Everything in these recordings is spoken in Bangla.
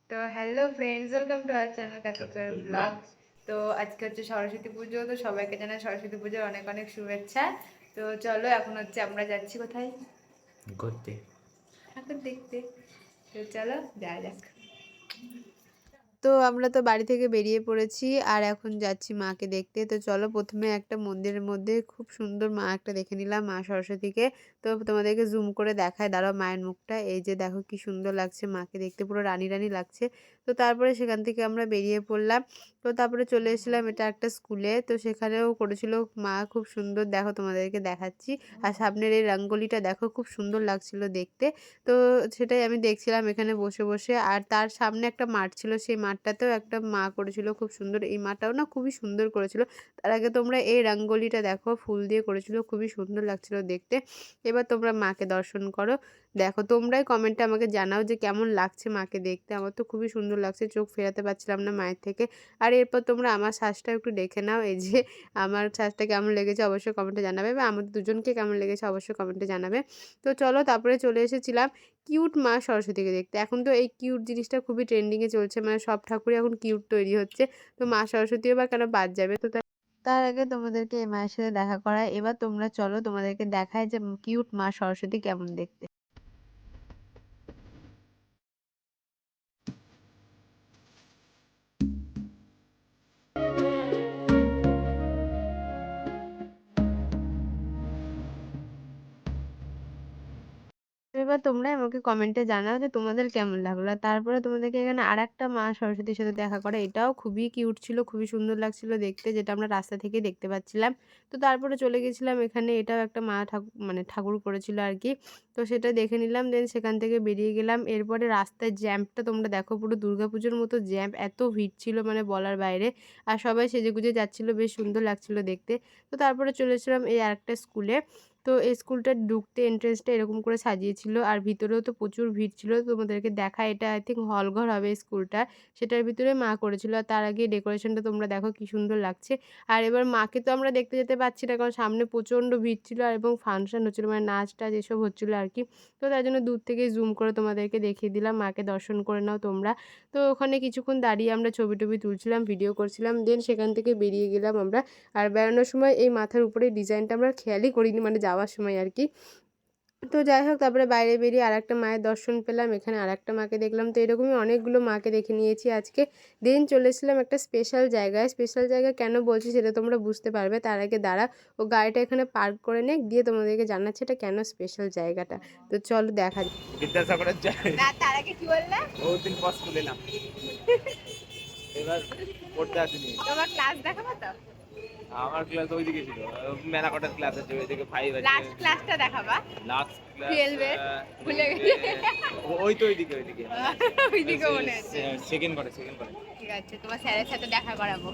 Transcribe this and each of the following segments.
তো hello friends, welcome to our channel কাকাতুয়ার ব্লগ। তো আজকে হচ্ছে সরস্বতী পুজো, তো সবাইকে জানাই সরস্বতী পুজোর অনেক অনেক শুভেচ্ছা। তো চলো এখন হচ্ছে আমরা যাচ্ছি কোথায়? ঘুরতে। ঠাকুর দেখতে। তো চলো যাওয়া যাক। তো আমরা তো বাড়ি থেকে বেরিয়ে পড়েছি আর এখন যাচ্ছি মাকে দেখতে। তো চলো প্রথমে একটা মন্দিরের মধ্যে খুব সুন্দর মা একটা দেখে নিলাম, মা সরস্বতীকে। তো তোমাদেরকে জুম করে দেখায়, দাঁড়াও মায়ের মুখটা। এই যে দেখো কি সুন্দর লাগছে মাকে দেখতে, পুরো রানী রানী লাগছে। তো তারপরে সেখান থেকে আমরা বেরিয়ে পড়লাম। তো তারপরে চলে এসেছিলাম এটা একটা স্কুলে, তো সেখানেও করেছিল মা খুব সুন্দর, দেখো তোমাদেরকে দেখাচ্ছি। আর সামনের এই রঙ্গোলিটা দেখো খুব সুন্দর লাগছিল দেখতে। তো সেটাই আমি দেখছিলাম এখানে বসে বসে। আর তার সামনে একটা মাঠ ছিল, সেই মাঠটাতেও একটা মা করেছিল খুব সুন্দর। এই মাটাও না খুবই সুন্দর করেছিল। তার আগে তোমরা এই রঙ্গোলিটা দেখো, ফুল দিয়ে করেছিল, খুবই সুন্দর লাগছিল দেখতে। এবার তোমরা মাকে দর্শন করো। দেখো তোমরাই কমেন্টে আমাকে জানাও যে কেমন লাগছে মাকে দেখতে। আমার তো খুবই সুন্দর লাগছে, চোখ ফেরাতে পারছিলাম না মায়ের থেকে। আর এরপর তোমরা আমার শ্বাসটা একটু দেখে নাও, এই যে আমার শ্বাসটা কেমন লেগেছে অবশ্যই কমেন্টে জানাবে, বা আমাদের দুজনকে কেমন লেগেছে অবশ্যই কমেন্টে জানাবে। তো চলো তারপরে চলে এসেছিলাম কিউট মা সরস্বতীকে দেখতে। এখন তো এই কিউট জিনিসটা খুবই ট্রেন্ডিংয়ে চলছে, মানে সব ঠাকুরই এখন কিউট তৈরি হচ্ছে। তো মা সরস্বতীও বা কেন বাদ যাবে? তো তার আগে তোমাদেরকে এই মায়ের সাথে দেখা করায়, এবার তোমরা চলো তোমাদেরকে দেখায় যে কিউট মা সরস্বতী কেমন দেখতে। এবার তোমরা আমাকে কমেন্টে জানাও যে তোমাদের কেমন লাগলো। আর তারপরে তোমাদেরকে এখানে আরেকটা মা সরস্বতীর সাথে দেখা করে, এটাও খুবই কিউট ছিল, খুবই সুন্দর লাগছিল দেখতে, যেটা আমরা রাস্তা থেকে দেখতে পাচ্ছিলাম। তো তারপরে চলে গেছিলাম এখানে, এটাও একটা মা ঠাকুর মানে ঠাকুর করেছিল আর কি। তো সেটা দেখে নিলাম, দেন সেখান থেকে বেরিয়ে গেলাম। এরপরে রাস্তায় জ্যাম্পটা তোমরা দেখো, পুরো দুর্গাপুজোর মতো জ্যাম্প, এত ভিড় ছিল মানে বলার বাইরে। আর সবাই সেজেগুজে যাচ্ছিল, বেশ সুন্দর লাগছিল দেখতে। তো তারপরে চলেছিলাম এই আরেকটা স্কুলে। তো এই স্কুলটা ঢুকতে এন্ট্রেন্সটা এরকম করে সাজিয়েছিল, আর ভিতরেও তো প্রচুর ভিড় ছিল। তোমাদেরকে দেখায়, এটা আই থিঙ্ক হলঘর হবে স্কুলটা, সেটার ভিতরে মা করেছিল। আর তার আগে ডেকোরেশনটা তোমরা দেখো কি সুন্দর লাগছে। আর এবার মাকে তো আমরা দেখতে যেতে পারছি না, কারণ সামনে প্রচণ্ড ভিড় ছিল আর এবং ফাংশন হচ্ছিলো, মানে নাচ টাচ এসব হচ্ছিলো আর কি। তো তার জন্য দূর থেকে জুম করে তোমাদেরকে দেখিয়ে দিলাম, মাকে দর্শন করে নাও তোমরা। তো ওখানে কিছুক্ষণ দাঁড়িয়ে আমরা ছবি টবি তুলছিলাম, ভিডিও করছিলাম, দেন সেখান থেকে বেরিয়ে গেলাম আমরা। আর বেরোনোর সময় এই মাথার উপরে ডিজাইনটা আমরা খেয়ালই করিনি, মানে যাওয়ার সময় আর কি। তো যাই হোক তারপরে বাইরে বেরিয়ে আরেকটা মায়ের দর্শন পেলাম, এখানে আরেকটা মাকে দেখলাম। তো এরকমই অনেকগুলো মাকে দেখে নিয়েছি আজকে। দেন চলে এসেছিলাম একটা স্পেশাল জায়গায়। স্পেশাল জায়গা কেন বলছি সেটা তোমরা বুঝতে পারবে, তার আগে দাঁড়া ও গাড়িটা এখানে পার্ক করে নে, দিয়ে তোমাদেরকে জানাচ্ছে এটা কেন স্পেশাল জায়গাটা। তো চলো দেখা যাক। বিদ্যাসাগরের না, তার আগে কি বললে? বহুদিন পর স্কুলে এলাম, এবার পড়তে আসিনি। তোমার ক্লাস দেখাবো তো? আমার ক্লাস ওইদিকে ছিল, মেলাকটার ক্লাস আছে ওইদিকে, 5 আছে। লাস্ট ক্লাসটা দেখাবা? লাস্ট ক্লাস 12 এর ভুলে গেছি। ওই তো ওইদিকে ওইদিকে ওইদিকে মনে আছে। সেকেন্ড করে। ঠিক আছে, তোমার স্যারের সাথে দেখা করাবো।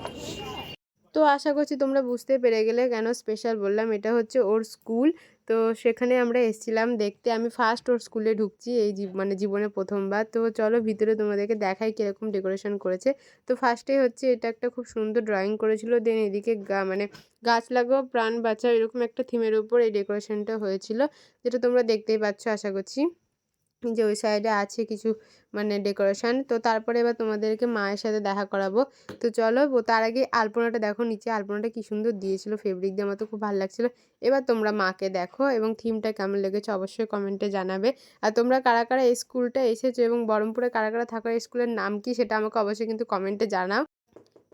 তো আশা করছি তোমরা বুঝতে পেরে গেলে কেন স্পেশাল বললাম। এটা হচ্ছে ওর স্কুল। তো সেখানে আমরা এসেছিলাম দেখতে। আমি ফার্স্ট ওর স্কুলে ঢুকছি, এই মানে জীবনে প্রথমবার। তো চলো ভিতরে তোমাদেরকে দেখাই কীরকম ডেকোরেশন করেছে। তো ফার্স্টে হচ্ছে এটা একটা খুব সুন্দর ড্রয়িং করেছিল, দেন এদিকে মানে গাছ লাগাও প্রাণ বাঁচাও এরকম একটা থিমের উপর এই ডেকোরেশনটা হয়েছিল, যেটা তোমরা দেখতেই পাচ্ছ আশা করছি। যে ওই সাইডে আছে কিছু মানে ডেকোরেশন। তো তারপরে এবার তোমাদেরকে মায়ের সাথে দেখা করাবো। তো চলো, তার আগে আলপনাটা দেখো, নিচে আলপনাটা কি সুন্দর দিয়েছিল ফেব্রিক দিয়ে, আমার তো খুব ভালো লাগছিল। এবার তোমরা মাকে দেখো এবং থিমটা কেমন লেগেছে অবশ্যই কমেন্টে জানাবে। আর তোমরা কারা কারা এই স্কুলটা এসেছো এবং বহরমপুরে কারা কারা থাকো, এই স্কুলের নাম কি সেটা আমাকে অবশ্যই কিন্তু কমেন্টে জানাও,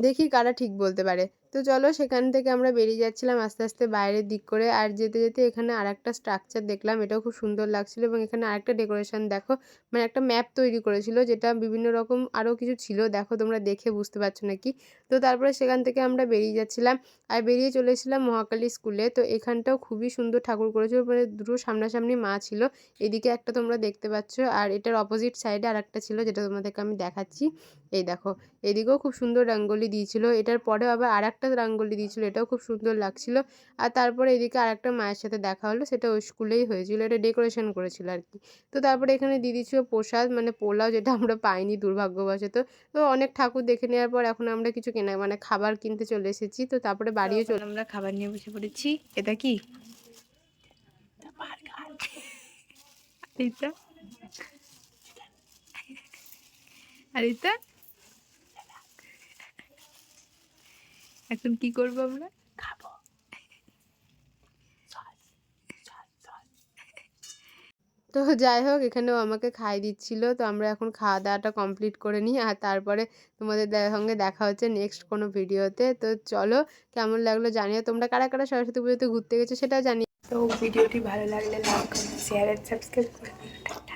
দেখি কারা ঠিক বলতে পারে। তো চলো সেখান থেকে আমরা বেরিয়ে যাচ্ছিলাম আস্তে আস্তে বাইরের দিক করে। আর যেতে যেতে এখানে আরেকটা স্ট্রাকচার দেখলাম, এটাও খুব সুন্দর লাগছিল। এবং এখানে আরেকটা ডেকোরেশন দেখো, মানে একটা ম্যাপ তৈরি করেছিল, যেটা বিভিন্ন রকম আরও কিছু ছিল, দেখো তোমরা দেখে বুঝতে পারছো নাকি। তো তারপরে সেখান থেকে আমরা বেরিয়ে যাচ্ছিলাম আর বেরিয়ে চলে এসেছিলাম মহাকালী স্কুলে। তো এখানটাও খুবই সুন্দর ঠাকুর করেছিল, মানে দুটো সামনাসামনি মা ছিল। এদিকে একটা তোমরা দেখতে পাচ্ছ, আর এটার অপোজিট সাইডে আরেকটা ছিল, যেটা তোমাদেরকে আমি দেখাচ্ছি। এই দেখো, এদিকেও খুব সুন্দর রঙ্গোলি দিয়েছিল, এটার পরেও আবার আরেকটা রঙ্গোলি দিয়েছিল, এটাও খুব সুন্দর লাগছিল। আর তারপরে এদিকে আরেকটা মায়ের সাথে দেখা হলো, সেটা ওই স্কুলেই হয়েছিল, এটা ডেকোরেশন করেছিল আর কি। তো তারপরে এখানে দিয়ে দিয়েছিল প্রসাদ, মানে পোলাও, যেটা আমরা পাইনি দুর্ভাগ্যবশত। তো অনেক ঠাকুর দেখে নেওয়ার পর এখন আমরা কিছু কেনা মানে খাবার কিনতে চলে এসেছি। তো তারপরে বাড়িও চলে আমরা খাবার নিয়ে বসে পড়েছি। এটা কি? এইটা আরিতা এখন কি করবো আমরা? খাবো। তো যাই হোক এখানেও আমাকে খাইয়ে দিচ্ছিল। তো আমরা এখন খাওয়া দাওয়াটা কমপ্লিট করে নিই আর তারপরে তোমাদের সঙ্গে দেখা হচ্ছে নেক্সট কোনো ভিডিওতে। তো চলো, কেমন লাগলো জানিও, তোমরা কারা কারা সরস্বতী পুজোতে ঘুরতে গেছো সেটাও জানিও। তো ভিডিওটি ভালো লাগলে like comment share and subscribe করে দিও।